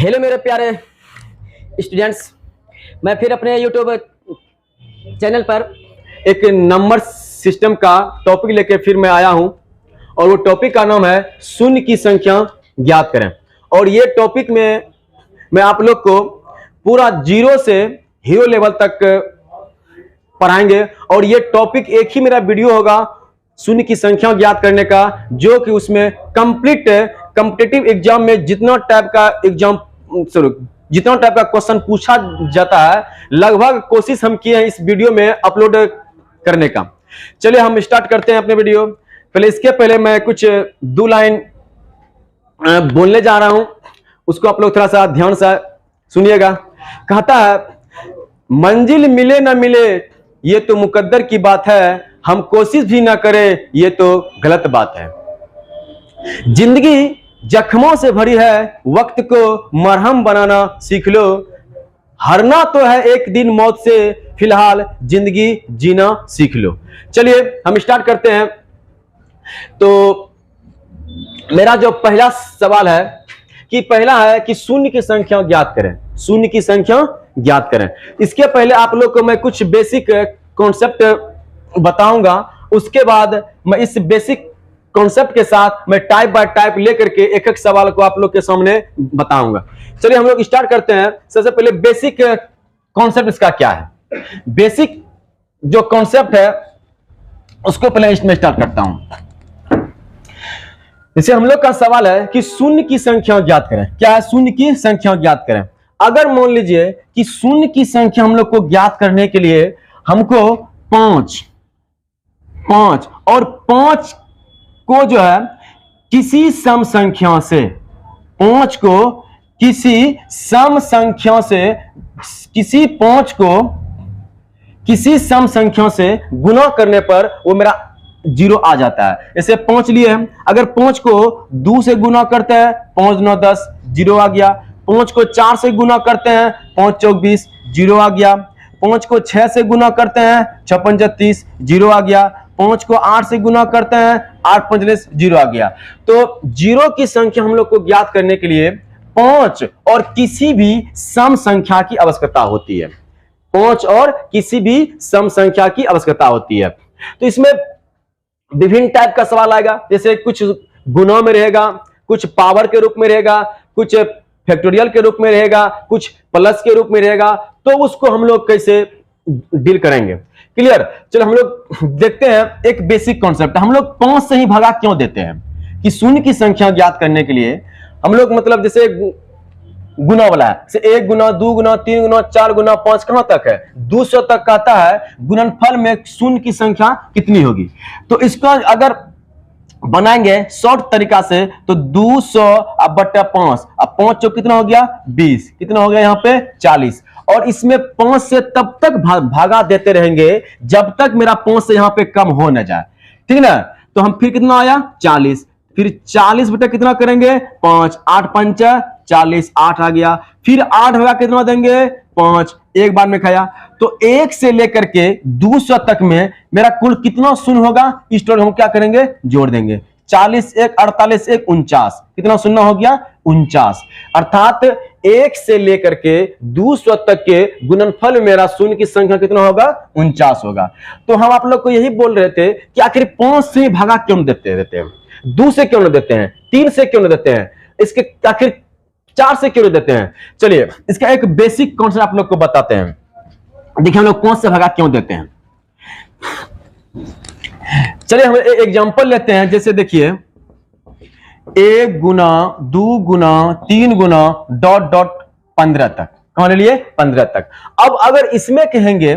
Hello मेरे प्यारे students, मैं फिर अपने यूट्यूब चैनल पर एक नंबर सिस्टम का टॉपिक लेके फिर मैं आया हूं और वो टॉपिक का नाम है शून्य की संख्या ज्ञात करें। और ये टॉपिक में मैं आप लोग को पूरा जीरो से हीरो लेवल तक पढ़ाएंगे और ये टॉपिक एक ही मेरा वीडियो होगा शून्य की संख्या ज्ञात करने का, जो कि उसमें कंप्लीट कॉम्पिटिटिव एग्जाम में जितना टाइप का क्वेश्चन पूछा जाता है लगभग कोशिश हम किए हैं इस वीडियो में अपलोड करने का। चलिए हम स्टार्ट करते हैं अपने वीडियो। इसके पहले मैं कुछ 2 लाइन बोलने जा रहा हूं, उसको आप लोग थोड़ा सा ध्यान से सुनिएगा। कहता है, मंजिल मिले ना मिले ये तो मुकद्दर की बात है, हम कोशिश भी ना करें ये तो गलत बात है। जिंदगी जख्मों से भरी है, वक्त को मरहम बनाना सीख लो। हारना तो है एक दिन मौत से, फिलहाल जिंदगी जीना सीख लो। चलिए हम स्टार्ट करते हैं। तो मेरा जो पहला सवाल है कि पहला है कि शून्य की संख्या ज्ञात करें। शून्य की संख्या ज्ञात करें। इसके पहले आप लोग को मैं कुछ बेसिक कॉन्सेप्ट बताऊंगा, उसके बाद मैं इस बेसिक कॉन्सेप्ट के साथ मैं टाइप बाय टाइप लेकर के एक एक सवाल को आप लोग के सामने बताऊंगा। चलिए हम लोग स्टार्ट करते हैं। सबसे पहले बेसिक कॉन्सेप्ट इसका क्या है। बेसिक जो कॉन्सेप्ट है उसको पहले इसमें स्टार्ट करता हूं। जैसे हम लोग का सवाल है कि शून्य की संख्या ज्ञात करें। क्या है? शून्य की संख्या ज्ञात करें। अगर मान लीजिए कि शून्य की संख्या हम लोग को ज्ञात करने के लिए हमको 5 और 5 को जो है किसी सम संख्या से, 5 को किसी सम संख्या से, किसी 5 को किसी सम संख्या से गुना करने पर वो मेरा जीरो आ जाता है। जैसे 5 लिए हम, अगर 5 को 2 से गुना करते हैं 5 9 10 जीरो आ गया। 5 को 4 से गुना करते हैं 5 4 20 जीरो आ गया। 5 को 6 से गुना करते हैं 6 5 30 जीरो आ गया। 5 को 8 से गुना करते हैं 8 5 जीरो आ गया। तो जीरो की संख्या हम लोग को ज्ञात करने के लिए 5 और किसी भी सम संख्या की आवश्यकता होती है। 5 और किसी भी सम संख्या की आवश्यकता होती है। तो इसमें विभिन्न टाइप का सवाल आएगा, जैसे कुछ गुना में रहेगा, कुछ पावर के रूप में रहेगा, कुछ फैक्टोरियल के रूप में रहेगा, कुछ प्लस के रूप में रहेगा। तो उसको हम लोग कैसे डील करेंगे, क्लियर। चलो हम लोग देखते हैं एक बेसिक कॉन्सेप्ट। हम लोग 5 से ही भगा क्यों देते हैं कि शून्य की संख्या ज्ञात करने के लिए हम लोग मतलब जैसे गुना वाला है, जैसे 1 गुना 2 गुना 3 गुना 4 गुना 5 कहां तक है? 200 तक कहता है। गुणनफल में शून्य की संख्या कितनी होगी? तो इसका अगर बनाएंगे शॉर्ट तरीका से तो 200 बटा 5, अब 5 चौक कितना हो गया? 20, कितना हो गया यहाँ पे? 40। और इसमें 5 से तब तक भागा देते रहेंगे जब तक मेरा 5 से यहाँ पे कम हो न जाए, ठीक ना। तो हम फिर कितना आया? 40। फिर 40 बटा कितना करेंगे? 5, 8 5 40, 8 आ गया। फिर 8 होगा कितना देंगे? 5, एक बार में खाया। तो 1 से लेकर के 200 तक में मेरा कुल कितना शून्य होगा? इस टोटल हम क्या करेंगे? जोड़ देंगे। 40 1 48 1 49, कितना शून्य हो गया? 49। अर्थात 1 से लेकर के 200 तक के गुणनफल मेरा शून्य की संख्या कितना होगा? 49 होगा। तो हम आप लोग को यही बोल रहे थे कि आखिर 5 से भागा क्यों देते हैं, 2 से क्यों नहीं देते हैं, 3 से क्यों नहीं देते हैं, इसके आखिर 4 से क्यों नहीं देते हैं। चलिए इसका एक बेसिक कॉन्सेप्ट आप लोग को बताते हैं। देखिए हम लोग 5 से भागा क्यों देते हैं। चलिए हम एक एग्जांपल लेते हैं। जैसे देखिए 1 गुना 2 गुना 3 गुना डॉट डॉट 15 तक, कहां ले लिए? 15 तक। अब अगर इसमें कहेंगे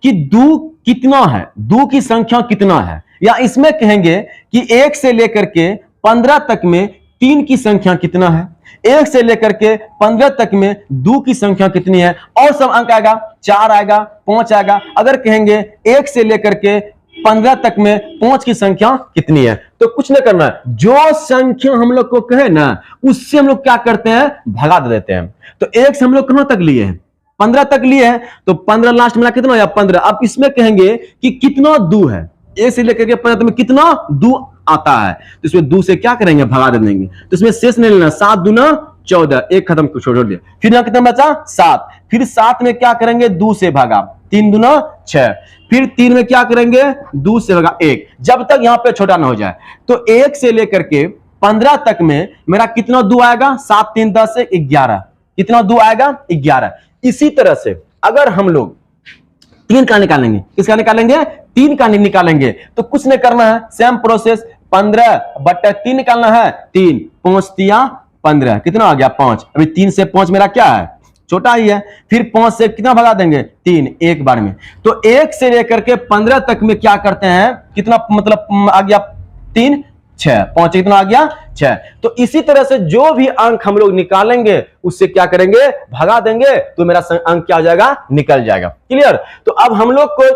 कि 2 कितना है, 2 की संख्या कितना है, या इसमें कहेंगे कि 1 से लेकर के 15 तक में 3 की संख्या कितना है, 1 से लेकर के 15 तक में 2 की संख्या कितनी है, और सब अंक आएगा, 4 आएगा, 5 आएगा। अगर कहेंगे 1 से लेकर के 15 तक में 5 की संख्या कितनी है, तो कुछ नहीं करना है, जो संख्या हम लोग को कहे ना उससे हम लोग क्या करते हैं? भगा देते हैं। तो 1 से हम लोग कहां तक लिए हैं? 15 तक लिए हैं। तो 15 लास्ट में कितना है? 15। अब इसमें कहेंगे कि कितना 2 है, 1 से लेकर के 15 तक में कितना 2 आता है, तो इसमें 2 से क्या करेंगे? भगा दे देंगे। तो इसमें शेष नहीं लेना, 7 दूना 14, एक खत्म छोड़ दिया। फिर यहाँ कितना बचा 7, फिर 7 में क्या करेंगे 2 से भागा, 3 दूना 6, फिर 3 में क्या करेंगे 2 से भागा 1, जब तक यहाँ पे छोटा ना हो जाए। तो 1 से लेकर के 15 तक में मेरा कितना 2 आएगा, 7 3 10 11, कितना 2 आएगा 11। इसी तरह से अगर हम लोग 3 का निकालेंगे, किसका निकालेंगे 3 का निकालेंगे, तो कुछ नहीं करना है, सेम प्रोसेस, 15/3 निकालना है, 3 5 तिया 15, कितना आ गया 5। अभी 3 से 5 मेरा क्या है छोटा ही है, फिर 5 से कितना भगा देंगे 3 एक बार में। तो 1 से लेकर के 15 तक में क्या करते हैं, कितना मतलब आ गया 3 6, 5 कितना आ गया 6। तो इसी तरह से जो भी अंक हम लोग निकालेंगे उससे क्या करेंगे भगा देंगे, तो मेरा अंक क्या हो जाएगा निकल जाएगा। क्लियर। तो अब हम लोग को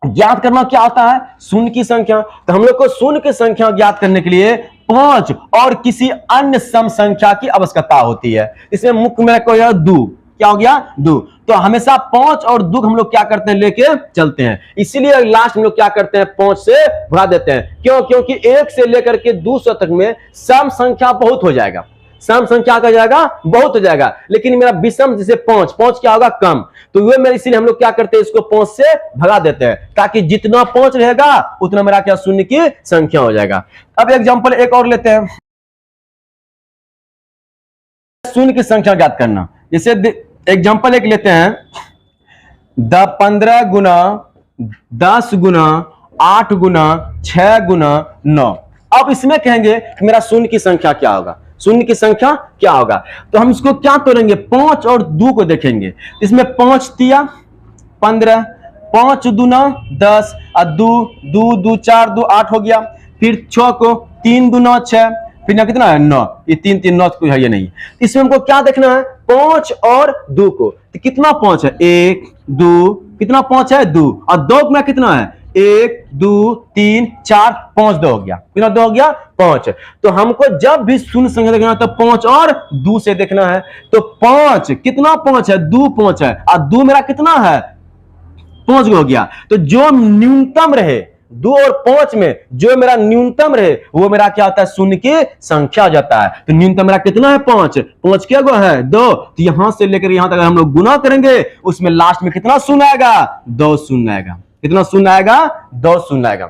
ज्ञात करना क्या होता है, शून्य की संख्या। तो हम लोग को शून्य की संख्या ज्ञात करने के लिए 5 और किसी अन्य सम संख्या की आवश्यकता होती है। इसमें मुख्य में कोई 2, क्या हो गया 2। तो हमेशा 5 और 2 हम लोग क्या करते हैं लेके चलते हैं, इसीलिए लास्ट हम लोग क्या करते हैं 5 से भगा देते हैं। क्यों, क्योंकि 1 से लेकर के 200 तक में सम संख्या बहुत हो जाएगा, सम संख्या का जाएगा बहुत हो जाएगा, लेकिन मेरा विषम जैसे 5 क्या होगा कम, तो वो मेरे इसीलिए हम लोग क्या करते हैं इसको 5 से भगा देते हैं, ताकि जितना 5 रहेगा उतना मेरा क्या शून्य की संख्या हो जाएगा। अब एग्जांपल एक और लेते हैं, शून्य की संख्या ज्ञात करना। जैसे एग्जांपल एक लेते हैं, 15 गुना 10 गुना 8 गुना 6 गुना 9। अब इसमें कहेंगे कि मेरा शून्य की संख्या क्या होगा, शून्य की संख्या क्या होगा। तो हम इसको क्या करेंगे 5 और 2 को देखेंगे। इसमें 5 तिया 15, 5 दूना 10 और 2 4 2 8 हो गया। फिर 6 को 3 दूना 6, फिर ना कितना है 9, ये 3 3 9 कोई है ये नहीं। इसमें हमको क्या देखना है 5 और 2 को, तो कितना 5 है 1 2, कितना 5 है 2, और 2 में कितना है 1 2 3 4 5 2 हो गया, कितना 2 हो गया 5। तो हमको जब भी शून्य संख्या देखना है तो 5 और 2 से देखना है। तो 5 कितना 5 है 2 5 है, और 2 मेरा कितना है 5 हो गया। तो जो न्यूनतम रहे 2 और 5 में जो मेरा न्यूनतम रहे वो मेरा क्या होता है शून्य की संख्या हो जाता है। तो न्यूनतम मेरा कितना है 5 क्या गो है 2। तो यहां से लेकर यहां तक हम लोग गुना करेंगे, उसमें लास्ट में कितना शून्य आएगा 2 शून्य आएगा, कितना शून्य आएगा 2 शून्य आएगा,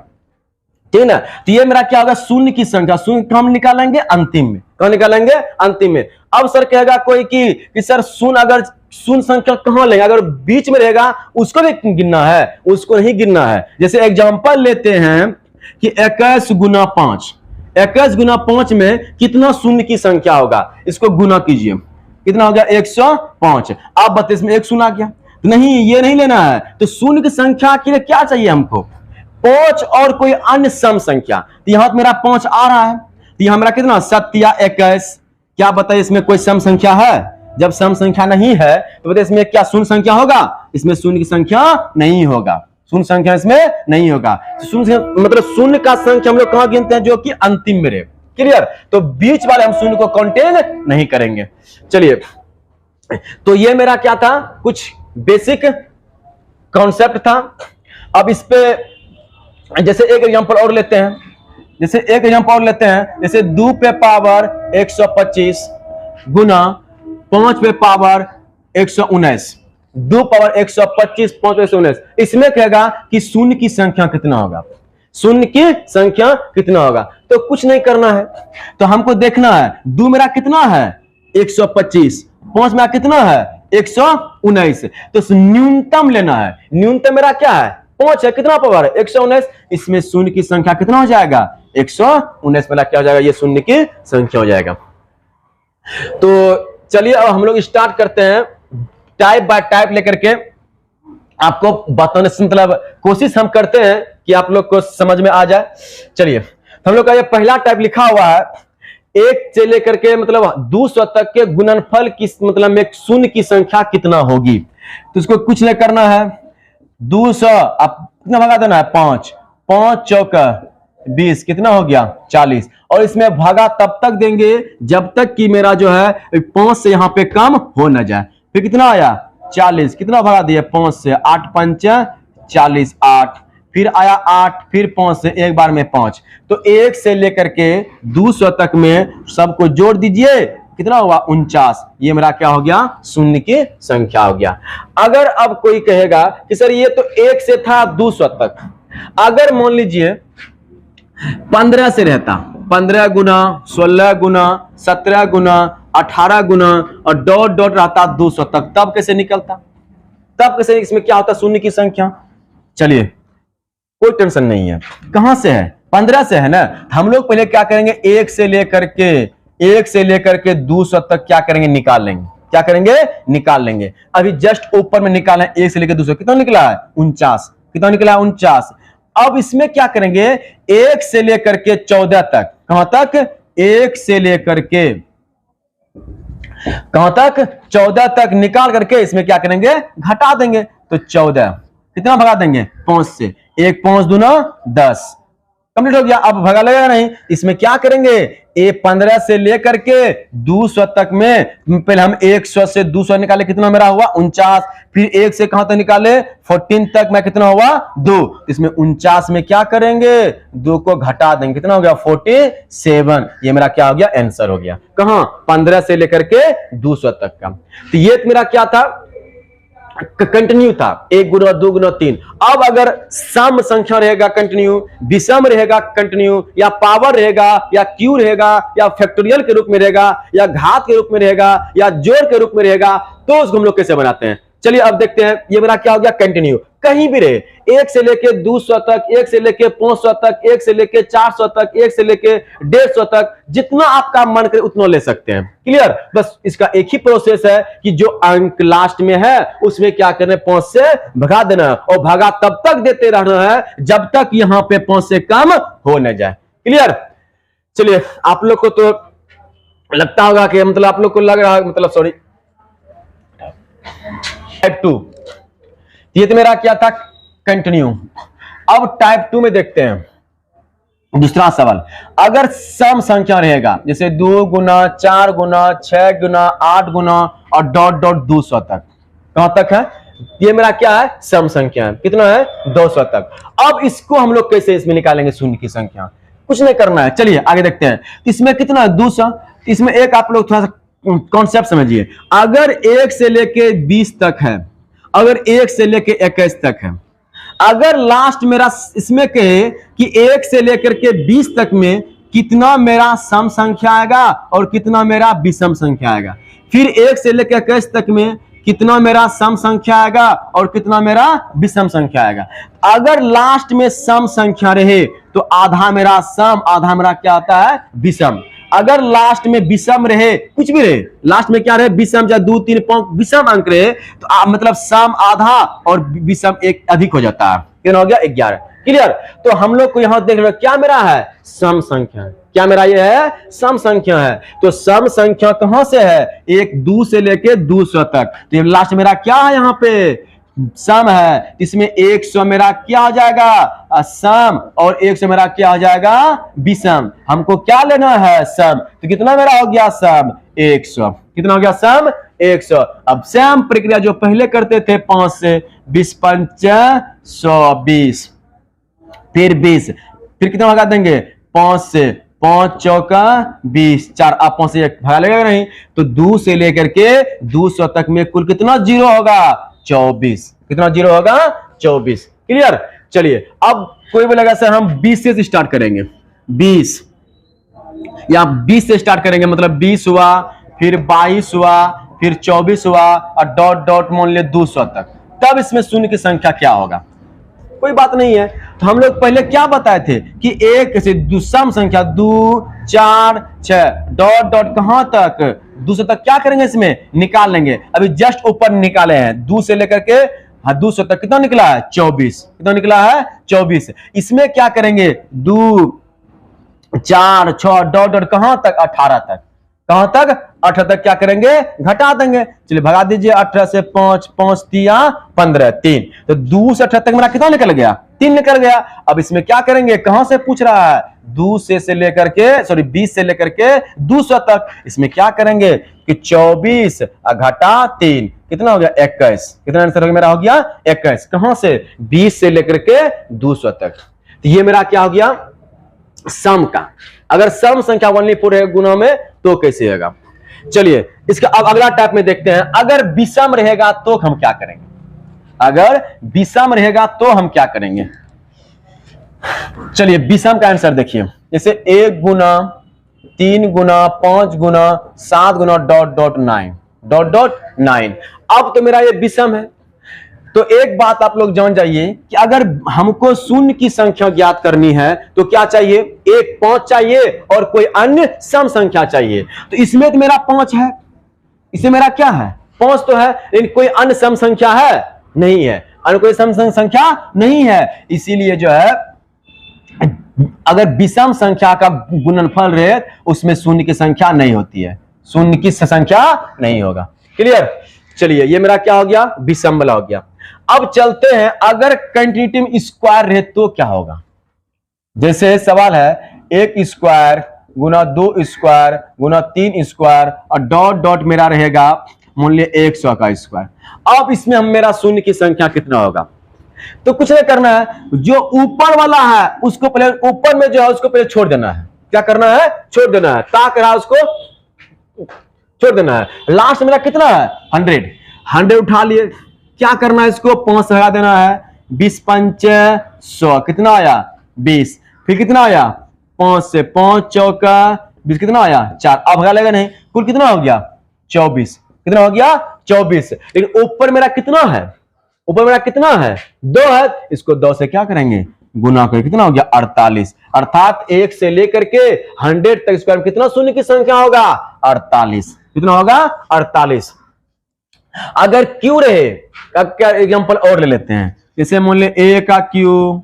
ठीक है। तो ये मेरा क्या होगा शून्य की संख्या, शून्य हम निकालेंगे अंतिम में, कहां निकालेंगे अंतिम में। अब सर कहेगा कोई कि सर शून्य अगर शून्य संख्या कहां लेंगे, अगर बीच में रहेगा उसको भी गिनना है, उसको नहीं गिनना है। जैसे एग्जांपल लेते हैं कि 21 गुना 5, 21 गुना 5 में कितना शून्य की संख्या होगा, इसको गुना कीजिए, कितना हो गया 105। आप बताइए इसमें एक शून्य आ गया, तो नहीं ये नहीं लेना है। तो शून्य की संख्या के लिए क्या चाहिए हमको 5 और कोई अन्य सम संख्या। तो यहां मेरा 5 आ रहा है, तो यहां मेरा कितना 7 या 21, क्या बताइए इसमें कोई सम संख्या है। जब सम संख्या नहीं है तो बताइए इसमें क्या शून्य संख्या होगा, इसमें शून्य की संख्या नहीं होगा, शून्य संख्या इसमें नहीं होगा। तो शून्य मतलब शून्य का संख्या हम लोग कहां गिनते हैं, जो कि अंतिम में रहे। क्लियर। तो बीच वाले हम शून्य को कंटेन नहीं करेंगे। चलिए, तो ये मेरा क्या था कुछ बेसिक कॉन्सेप्ट था। अब इस पे जैसे एक एग्जांपल और लेते हैं, जैसे 2 पे पावर 125 गुना 5 पे पावर 119, 2 पावर 125 5 पे 119। इसमें कहेगा कि शून्य की संख्या कितना होगा, शून्य की संख्या कितना होगा। तो कुछ नहीं करना है, तो हमको देखना है 2 मेरा कितना है 125, 5 मेरा कितना है 119। तो न्यूनतम लेना है, न्यूनतम मेरा क्या है 5 है, कितना पावर है 119। इसमें शून्य की संख्या कितना हो जाएगा 119, मेरा क्या हो जाएगा ये शून्य की संख्या हो जाएगा। तो चलिए अब हम लोग स्टार्ट करते हैं टाइप बाय टाइप लेकर के, आपको बताने से मतलब कोशिश हम करते हैं कि आप लोग को समझ में आ जाए। चलिए, हम लोग का ये पहला टाइप लिखा हुआ है 1 से लेकर के मतलब 200 तक के गुणनफल की मतलब में शून्य की संख्या कितना होगी। तो इसको कुछ नहीं करना है, 200 आप कितना भगा देना है 5 5 चौका 20, कितना हो गया 40। और इसमें भागा तब तक देंगे जब तक कि मेरा जो है 5 से यहां पे कम हो ना जाए। फिर कितना आया 40, कितना भागा दिया 5 से 8 5 40 8, फिर आया 8, फिर 5 से एक बार में 5। तो 1 से लेकर के 200 तक में सबको जोड़ दीजिए, कितना हुआ 49, ये मेरा क्या हो गया शून्य की संख्या हो गया। अगर अब कोई कहेगा कि सर ये तो 1 से था 200 तक, अगर मान लीजिए 15 से रहता, 15 गुना 16 गुना 17 गुना 18 गुना और डॉट डॉट रहता 200 तक, तब कैसे निकलता, तब कैसे इसमें क्या होता शून्य की संख्या। चलिए कोई टेंशन नहीं है, कहां से है 15 से है ना। हम लोग पहले क्या करेंगे 1 से लेकर के 200 तक क्या करेंगे निकाल लेंगे, क्या करेंगे निकाल लेंगे। अभी जस्ट ऊपर में निकाला है 1 से लेकर 200, कितना निकला है 49, कितना निकला है 49। अब इसमें क्या करेंगे 1 से लेकर के 14 तक, कहां तक 1 से लेकर के कहां तक 14 तक निकाल करके इसमें क्या करेंगे घटा देंगे। तो 14 कितना भगा देंगे 5 से, 1 5 दूना 10, कंप्लीट हो गया। अब भगा लगेगा नहीं, इसमें क्या करेंगे 15 से लेकर के 200 तक में पहले हम 100 से 200 निकाले, कितना मेरा हुआ 49, फिर 1 से कहां तक निकाले 14 तक में कितना हुआ 2, इसमें 49 में क्या करेंगे 2 को घटा देंगे, कितना हो गया 47, ये मेरा क्या हो गया आंसर हो गया। कहां 15 से लेकर के 200 तक का। तो ये मेरा क्या था कंटिन्यू था, 1 गुना 2 गुना 3। अब अगर सम संख्या रहेगा कंटिन्यू, विषम रहेगा कंटिन्यू, या पावर रहेगा, या क्यू रहेगा, या फैक्टोरियल के रूप में रहेगा, या घात के रूप में रहेगा, या जोड़ के रूप में रहेगा, तो उसको हम लोग कैसे बनाते हैं। चलिए अब देखते हैं, ये मेरा क्या हो गया कंटिन्यू, कहीं भी रहे 1 से लेके 200 तक, 1 से लेके 500 तक, 1 से लेके 400 तक, 1 से लेके 150 तक, जितना आपका मन करे उतना ले सकते हैं। क्लियर, बस इसका एक ही प्रोसेस है कि जो अंक लास्ट में है उसमें क्या करना है 5 से भगा देना है, और भगा तब तक देते रहना है जब तक यहां पे 5 से कम हो न जाए। क्लियर, चलिए आप लोग को तो लगता होगा कि मतलब आप लोग को लग रहा है मतलब सॉरी टाइप 2, ये तो मेरा क्या था कंटिन्यू। अब टाइप 2 में देखते हैं दूसरा सवाल, अगर सम संख्या रहेगा जैसे 2 गुना 4 गुना 6 गुना 8 गुना और डॉट डॉट 200 तक, कहां तक है ये मेरा क्या है सम संख्या है, कितना है 200 तक। अब इसको हम लोग कैसे इसमें निकालेंगे शून्य की संख्या, कुछ नहीं करना है, चलिए आगे देखते हैं। इसमें कितना है 200, इसमें एक आप लोग थोड़ा सा कॉन्सेप्ट समझिए। अगर 1 से लेके 20 तक है, अगर 1 से लेके 21 तक है, अगर लास्ट मेरा इसमें कहे कि 1 से लेकर के 20 तक में कितना मेरा सम संख्या आएगा और कितना मेरा विषम संख्या आएगा, फिर 1 से लेकर 21 तक में कितना मेरा सम संख्या आएगा और कितना मेरा विषम संख्या आएगा। अगर लास्ट में सम संख्या रहे तो आधा मेरा सम आधा मेरा क्या आता है विषम। अगर लास्ट में विषम रहे, कुछ भी रहे लास्ट में क्या रहे विषम, या 2 3 5 विषम अंक रहे तो मतलब सम आधा और विषम 1 अधिक हो जाता है, कितना हो गया 11। क्लियर, तो हम लोग को यहां देख रहे क्या मेरा है सम संख्या है, क्या मेरा ये है सम संख्या है। तो सम संख्या कहां से है 1 2 से लेके 200 तक, तो लास्ट मेरा क्या है यहाँ पे सम है, इसमें 100 मेरा क्या हो जाएगा सम और 100 मेरा क्या हो जाएगा विषम। हमको क्या लेना है सम, तो कितना मेरा हो गया सम 100, कितना हो गया सम 100। अब सेम प्रक्रिया जो पहले करते थे 5 से 20 5 120, फिर 20, फिर कितना भगा देंगे 5 से 5 चौका 20, 4 आप 5 से 1 भगा लेगा नहीं, तो 2 से लेकर के 200 तक में कुल कितना जीरो होगा 24, कितना जीरो होगा 24। क्लियर, चलिए अब कोई बोलेगा सर हम 20 से स्टार्ट करेंगे, 20 या 20 से स्टार्ट करेंगे मतलब 20 हुआ, फिर 22 हुआ, फिर 24 हुआ और डॉट डॉट मान लिया 200 तक, तब इसमें शून्य की संख्या क्या होगा। कोई बात नहीं है, तो हम लोग पहले क्या बताए थे कि एक से सम संख्या 2 4 6 डॉट डॉट कहां तक 200 तक क्या करेंगे इसमें निकाल लेंगे। अभी जस्ट ऊपर निकाले हैं 2 से लेकर के 200 तक, कितना निकला है 24, कितना निकला है 24। इसमें क्या करेंगे 2 4 6 डॉट डॉट कहां तक 18 तक, कहां तक 18 तक क्या करेंगे घटा देंगे। चलिए भगा दीजिए 18 से 5 5 3 15 3, तो 2 से 18 तक मेरा कितना निकल गया 3 निकल गया। अब इसमें क्या करेंगे कहां से पूछ रहा है 2 से लेकर के 20 से लेकर के 200 तक, इसमें क्या करेंगे कि 24 घटा 3 कितना हो गया 21, कितना आंसर हो गया मेरा हो गया 21, कहां से 20 से लेकर के 200 तक। तो ये मेरा क्या हो गया सम का। अगर सम संख्या 1 4 गुना में तो कैसे होगा। चलिए इसका अब अगला टाइप में देखते हैं, अगर विषम रहेगा तो हम क्या करेंगे। अगर विषम रहेगा तो हम क्या करेंगे। चलिए विषम का आंसर देखिए, जैसे 1 गुना 3 गुना 5 गुना 7 गुना डॉट डॉट 9 अब तो मेरा ये विषम है। तो एक बात आप लोग जान जाइए कि अगर हमको शून्य की संख्या ज्ञात करनी है तो क्या चाहिए, एक 5 चाहिए और कोई अन्य सम संख्या चाहिए। तो इसमें तो मेरा 5 है, इसमें मेरा क्या है, 5 तो है, लेकिन कोई अन्य सम संख्या है नहीं है, अन्य कोई सम संख्या नहीं है। इसीलिए जो है अगर विषम संख्या का गुणनफल रहे उसमें शून्य की संख्या नहीं होती है, शून्य की संख्या नहीं होगा। क्लियर। चलिए ये मेरा क्या हो गया, विषम वाला हो गया। अब चलते हैं, अगर कंटिन्यूटी स्क्वायर रहे तो क्या होगा। जैसे सवाल है 1 स्क्वायर गुना 2 स्क्वायर गुना 3 स्क्वायर और डॉट डॉट मेरा रहेगा मूल्य 100 का स्क्वायर। अब इसमें हम मेरा शून्य की संख्या कितना होगा। तो कुछ नहीं करना है, जो ऊपर वाला है उसको पहले, ऊपर में जो है उसको पहले छोड़ देना है। क्या करना है, छोड़ देना है, ताक रहा उसको छोड़ देना है। लास्ट मेरा कितना है 100 उठा लिए, क्या करना है, इसको 5 से हटा देना है, 20 5 100 कितना आया 20, फिर कितना आया 5 से 5 चौका 20 कितना आया 4, अब भगा लेगा नहीं, कुल कितना हो गया 24, कितना हो गया 24। लेकिन ऊपर मेरा कितना है, ऊपर मेरा कितना है 2 है, इसको 2 से क्या करेंगे गुना करें, कितना हो गया 48। अर्थात 1 से लेकर के 100 तक स्क्वायर में कितना शून्य की संख्या होगा 48, कितना होगा 48। अगर क्यू रहे, क्या एग्जांपल और ले लेते हैं, जैसे मान लीजिए 1 का क्यू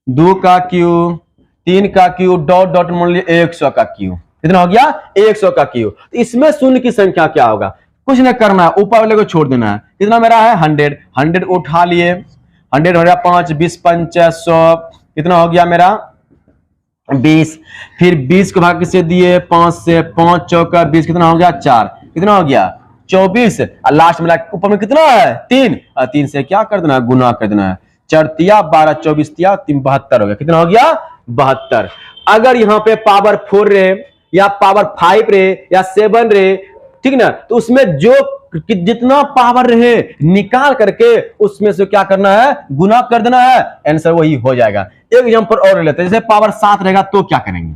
2 का क्यू 3 का क्यू डॉट डॉट मान लीजिए 100 का क्यू, कितना हो गया 100 का क्यू। इसमें शून्य की संख्या क्या होगा, कुछ नहीं करना है, ऊपर वाले को छोड़ देना है। कितना मेरा है 100 उठा लिए, 100 हो गया 5 20 5 100 कितना हो गया मेरा 20, फिर 20 को भाग से दिए 5 से 5 चौका 20 कितना हो गया 4, कितना हो गया 24। और लास्ट में ऊपर में कितना है 3, 3 से क्या कर देना है गुना कर देना है, 4 तिया 12 24 तिया 3 72 हो गया, कितना हो गया 72। अगर यहाँ पे पावर 4 रहे या पावर 5 रहे या 7 रहे, ठीक ना, तो उसमें जो जितना पावर रहे निकाल करके उसमें से क्या करना है गुना कर देना है, आंसर वही हो जाएगा। एक एग्जांपल और लेते हैं, जैसे पावर 7 रहेगा तो क्या करेंगे।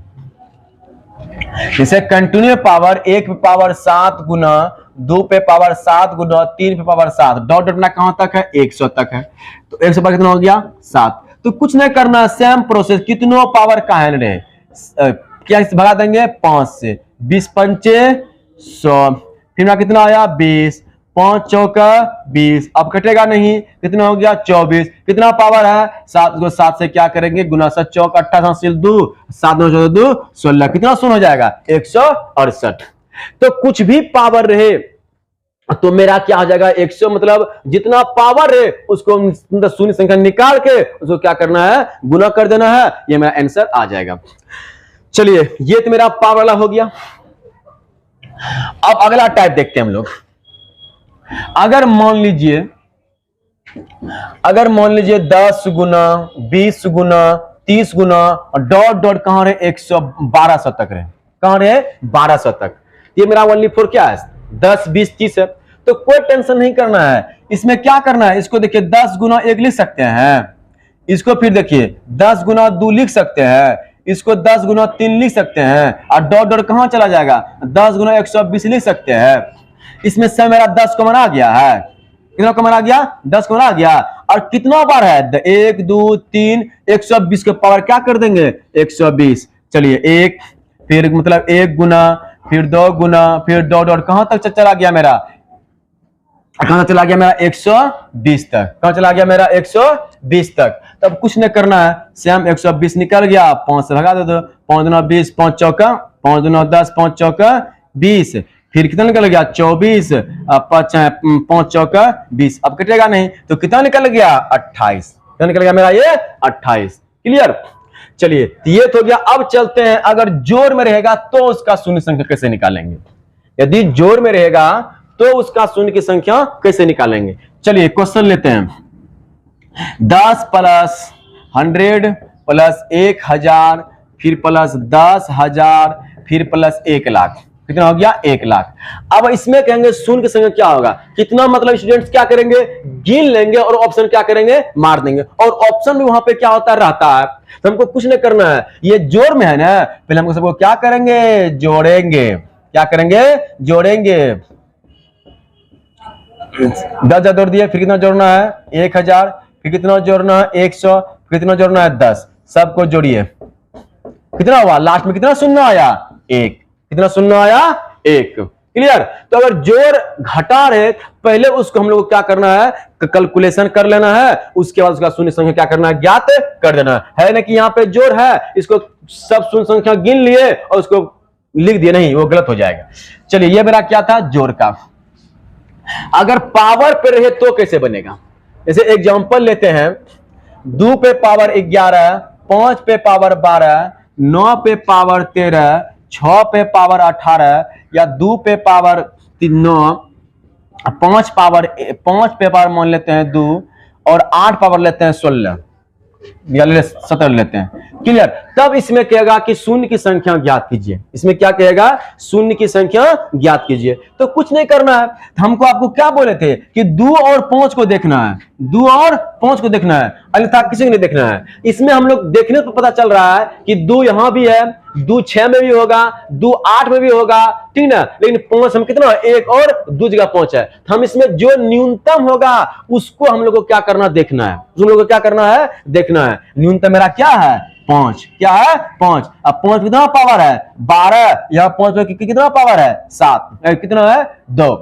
जैसे कंटिन्यू पावर 1 पे पावर 7 गुना 2 पे पावर 7 गुना 3 पे पावर 7 डॉट डॉट कहां तक है 100 तक है, तो 100 पर कितना हो गया 7। तो कुछ नहीं करना, सेम प्रोसेस, कितनों पावर का है रहे क्या भगा देंगे 5 से, 20 5 100, फिर कितना आया 20, 5 चौका 20, अब कटेगा नहीं, कितना हो गया 24। कितना पावर है 7 को 7 से क्या करेंगे गुना 7 चौक 28 2 7 9 14 2 16, कितना शून्य हो जाएगा 168। तो कुछ भी पावर रहे तो मेरा क्या हो जाएगा 100, मतलब जितना पावर रहे उसको शून्य संख्या निकाल के उसको क्या करना है गुना कर देना है, ये मेरा आंसर आ जाएगा। चलिए ये तो मेरा पावर वाला हो गया। अब अगला टाइप देखते हैं हम लोग। अगर मान लीजिए 10 गुना 20 गुना 30 गुना डॉट डॉट कहां रहे 112 तक रहे, कहां रहे 1200 तक, ये मेरा ओनली फॉर क्या है 10 20 30 है, तो कोई टेंशन नहीं करना है। इसमें क्या करना है, इसको देखिए 10 गुना 1 लिख सकते हैं, इसको फिर देखिए 10 गुना 2 लिख सकते हैं, इसको 10 गुना 3 लिख सकते हैं, और डॉट डॉट कहां चला जाएगा 10 गुना 120 लिख सकते हैं। इसमें से मेरा 10 कॉमन आ गया है, कितना कॉमन आ गया 10 कॉमन आ गया, और कितना बार है 1 2 3 120 के पावर क्या कर देंगे 120। चलिए 1 फिर मतलब 1 गुना फिर 2 गुना फिर डॉट डॉट कहां तक चला गया मेरा, कहां चला गया मेरा 120 तक, कहां चला गया मेरा 120 तक। तब कुछ नहीं करना है, सेम 120 निकल गया 5 से भगा दे दो, 5 दूना 20 5 चौका 5 दूना 10 5 चौका 20, फिर कितना निकल गया 24 5 चौका 20, अब कटेगा नहीं तो कितना निकल गया 28, कितना निकल गया मेरा ये 28। क्लियर। चलिए ये तो हो गया। अब चलते हैं, अगर जोड़ में रहेगा तो उसका शून्य संख्या कैसे निकालेंगे, यदि जोड़ में रहेगा तो उसका शून्य की संख्या कैसे निकालेंगे। चलिए क्वेश्चन लेते हैं, 10 प्लस 100 प्लस 1000 फिर प्लस 10,000 फिर प्लस 1 लाख, कितना हो गया 1 लाख। अब इसमें कहेंगे शून्य की संख्या क्या होगा, कितना, मतलब स्टूडेंट्स क्या करेंगे, गिन लेंगे और ऑप्शन क्या करेंगे, मार देंगे। और ऑप्शन भी वहां पे क्या होता रहता है, तो हमको कुछ नहीं करना है, ये जोड़ में है ना, पहले हमको सबको क्या करेंगे, जोड़ेंगे। क्या करेंगे, जोड़ेंगे। 10,000 जोड़ दिए, फिर कितना जोड़ना है, 1,000, फिर कितना जोड़ना है, 100, फिर कितना जोड़ना है, 10। सबको जोड़िए, कितना हुआ, लास्ट में कितना शून्य आया, 1। कितना शून्य आया, 1। क्लियर। तो अगर जोड़ घटा रहे, पहले उसको हम लोग को क्या करना है, कैलकुलेशन कर लेना है, उसके बाद उसका शून्य संख्या क्या करना है, ज्ञात कर देना है ना। कि यहाँ पे जोड़ है, इसको सब शून्य संख्या गिन लिए और उसको लिख दिए, नहीं वो गलत हो जाएगा। चलिए ये मेरा क्या था, जोड़ का। अगर पावर पे रहे तो कैसे बनेगा, जैसे एग्जांपल लेते हैं, 2 पे पावर 11, 5 पे पावर 12, 9 पे पावर 13, 6 पे पावर 18, या 2 पे पावर 9, 5 पे पावर मान लेते हैं 2, और 8 पावर लेते हैं 16, या 17 लेते हैं। क्लियर। तब इसमें कहेगा कि शून्य की संख्या ज्ञात कीजिए। इसमें क्या कहेगा, शून्य की संख्या ज्ञात कीजिए। तो कुछ नहीं करना है, हमको आपको क्या बोले थे कि 2 और 5 को देखना है, 2 और 5 को देखना है, अन्यथा किसी को नहीं देखना है। इसमें हम लोग देखने पर पता चल रहा है कि 2 यहां भी है, 2 6 में भी होगा, 2 8 में भी होगा, ठीक ना। लेकिन 5 हम कितना, 1 और 2 जगह 5 है। हम इसमें जो न्यूनतम होगा उसको हम लोग को क्या करना, देखना है। उन लोगों को क्या करना है, देखना है। न्यूनतम मेरा क्या है, 5। क्या है, 5। अब 5 कितना पावर है, 12। यहां 5 में कितना पावर है, 7। कितना है, 2।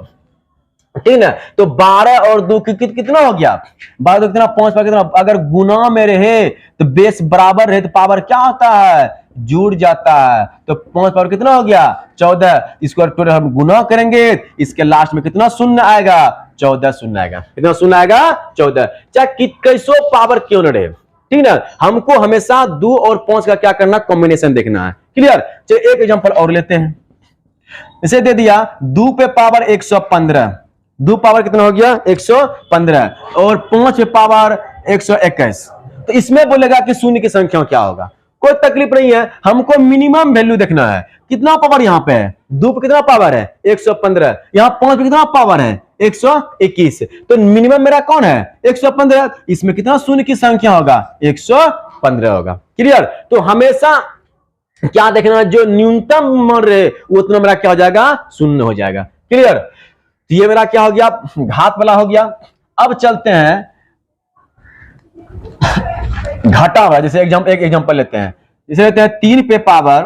ठीक ना। तो 12 और 2 कितना हो गया, 12 2 कितना, 5 पर कितना। अगर गुना में रहे तो बेस बराबर रहे तो पावर क्या होता है, जुड़ जाता है। तो 5 पावर कितना हो गया, 14। इसको टोटल हम गुना करेंगे, इसके लास्ट में कितना शून्य आएगा, 14 शून्य आएगा। कितना शून्य आएगा, 14। चाहे कैसो पावर क्यों न रहे, ठीक ना। हमको हमेशा 2 और 5 का क्या करना, कॉम्बिनेशन देखना है। क्लियर। चलिए एक एग्जांपल और लेते हैं। इसे दे दिया 2 पे पावर 115, 2 पावर कितना हो गया, 115, और 5 पे पावर 121। तो इसमें बोलेगा कि शून्य की संख्या क्या होगा। कोई तकलीफ नहीं है, हमको मिनिमम वैल्यू देखना है। कितना पावर यहाँ पे है, 2 पे कितना पावर है, 115। यहाँ 5 पे कितना पावर है, 121। तो मिनिमम मेरा कौन है, 115। इसमें कितना शून्य की संख्या होगा, 115 होगा। क्लियर। तो हमेशा क्या देखना है, जो न्यूनतम मान रहे उतना मेरा क्या हो जाएगा, शून्य हो जाएगा। क्लियर। तो ये मेरा क्या हो गया, घात वाला हो गया। अब चलते हैं घटा हुआ। जैसे एक एग्जांपल लेते हैं, जैसे लेते हैं 3 पे पावर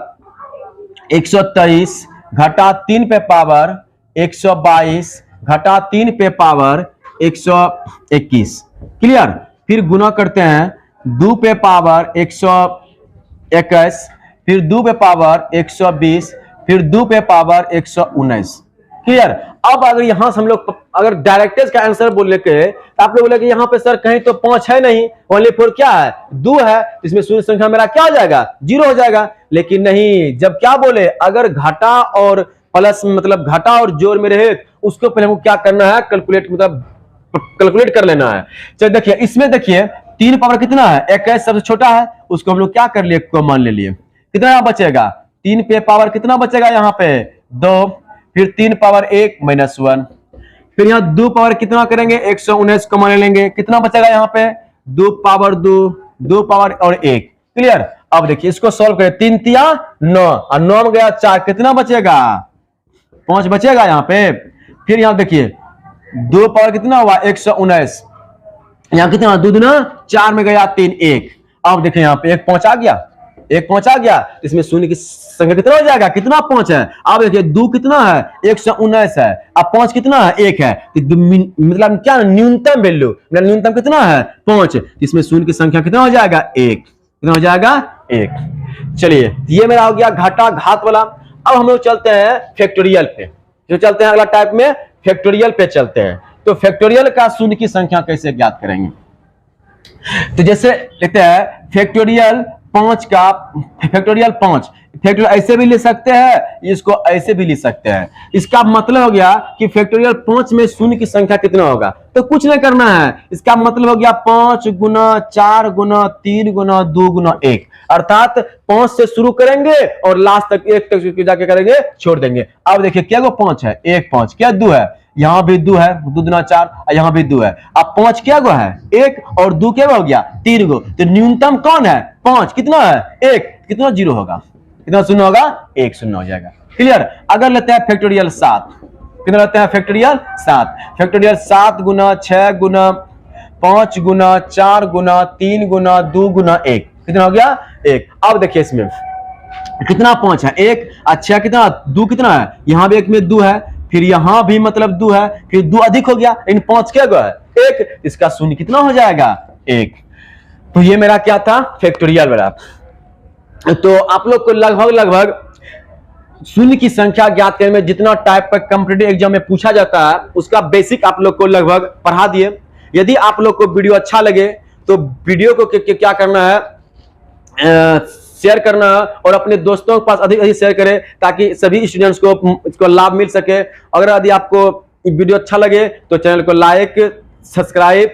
123 घटा 3 पे पावर 122 घटा 3 पे पावर 121। क्लियर। फिर गुना करते हैं, 2 पे पावर 121, फिर 2 पे पावर 120, फिर 2 पे पावर 119। क्लियर। अब अगर यहां से हम लोग अगर डायरेक्टेज का आंसर बोले के, तो आप लोग बोले कि यहां पे सर कहीं तो 5 है नहीं, ओनली 4 क्या है, 2 है, इसमें शून्य संख्या मेरा क्या हो जाएगा, 0 हो जाएगा। लेकिन नहीं, जब क्या बोले, अगर घटा और प्लस मतलब घटा और जोड़ में रहे, उसको पहले हमको क्या करना है, कैलकुलेट कर लेना है। चलिए देखिए, इसमें देखिए 3 पावर कितना है, 21 सबसे छोटा है, उसको हम लोग क्या कर लिए, मान ले लिए। कितना बचेगा, 3 पे पावर कितना बचेगा, यहाँ पे 2, फिर 3 पावर 1 -1, फिर यहाँ 2 पावर कितना करेंगे, 119 को मान लेंगे। कितना बचेगा यहाँ पे, 2 पावर 2 पावर और 1। क्लियर। अब देखिए इसको सॉल्व करें, 3 तिया 9 और 9 में गया 4, कितना बचेगा, 5 बचेगा यहाँ पे। फिर यहाँ देखिए 2 पावर कितना हुआ, 119, यहाँ कितना 2 दूना 4 में गया 3 1। अब देखिए यहाँ पे 1 5 आ गया, 1 5 आ गया। इसमें शून्य की संख्या कितना हो जाएगा, कितना 5 है। अब देखिए 2 कितना है, 119 है, अब 5 कितना है, 1 है। मतलब क्या, न्यूनतम वैल्यू, न्यूनतम कितना है, 5। इसमें शून्य की संख्या कितना हो जाएगा, 1। कितना हो जाएगा, 1। चलिए ये मेरा हो गया घाटा घात वाला। अब हम लोग चलते हैं फैक्टोरियल पे, जो चलते हैं अगला टाइप में, फैक्टोरियल पे चलते हैं। तो फैक्टोरियल का शून्य की संख्या कैसे ज्ञात करेंगे। तो जैसे लेते हैं फैक्टोरियल 5 का, फैक्टोरियल 5 फैक्टोरियल ऐसे भी ले सकते हैं, इसको ऐसे भी ले सकते हैं। इसका मतलब हो गया कि फैक्टोरियल 5 में शून्य की संख्या कितना होगा, तो कुछ नहीं करना है। इसका मतलब हो गया 5 गुना 4 गुना 3 गुना 2 गुना 1। अर्थात 5 से शुरू करेंगे और लास्ट तक 1 तक जाके करेंगे, छोड़ देंगे। अब देखिए क्या गो 5 है, 1 5 क्या 2 है, यहां भी 2 है, 2 दूना 4, यहां भी 2 है। अब 5 क्या गो है, 1 और 2 क्या हो गया 3 गो। तो न्यूनतम कौन है 5, कितना है 1, कितना 0 होगा, कितना शून्य होगा, 1 शून्य हो जाएगा। क्लियर। अगर लेते हैं फैक्टोरियल 7, कितना लेते हैं फैक्टोरियल 7, फैक्टोरियल 7 गुना 6 गुना 5 गुना 4 गुना 3 गुना 2 गुना 1, कितना हो गया 1। अब देखिए इसमें कितना 5 है, 1 अच्छा कितना 2, कितना है यहां भी 1 में 2 है, फिर यहां भी मतलब 2 है, फिर 2 अधिक हो गया, इन 5 क्या गया है 1, इसका शून्य कितना हो जाएगा 1। तो ये मेरा क्या था फैक्टोरियल वाला। तो आप लोग को लगभग शून्य की संख्या ज्ञात करने में जितना टाइप का कॉम्पिटिटिव एग्जाम में पूछा जाता है उसका बेसिक आप लोग को लगभग पढ़ा दिए। यदि आप लोग को वीडियो अच्छा लगे तो वीडियो को क्या करना है, शेयर करना है और अपने दोस्तों के पास अधिक अधिक शेयर करें ताकि सभी स्टूडेंट्स को इसको लाभ मिल सके। अगर यदि आपको वीडियो अच्छा लगे तो चैनल को लाइक सब्सक्राइब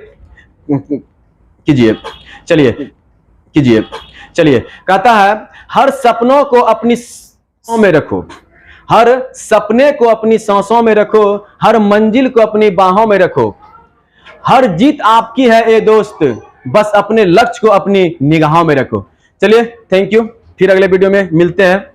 कीजिए। चलिए कहता है हर सपनों को अपनी सांसों में रखो, हर सपने को अपनी सांसों में रखो, हर मंजिल को अपनी बाहों में रखो, हर जीत आपकी है ए दोस्त, बस अपने लक्ष्य को अपनी निगाहों में रखो। चलिए थैंक यू, फिर अगले वीडियो में मिलते हैं।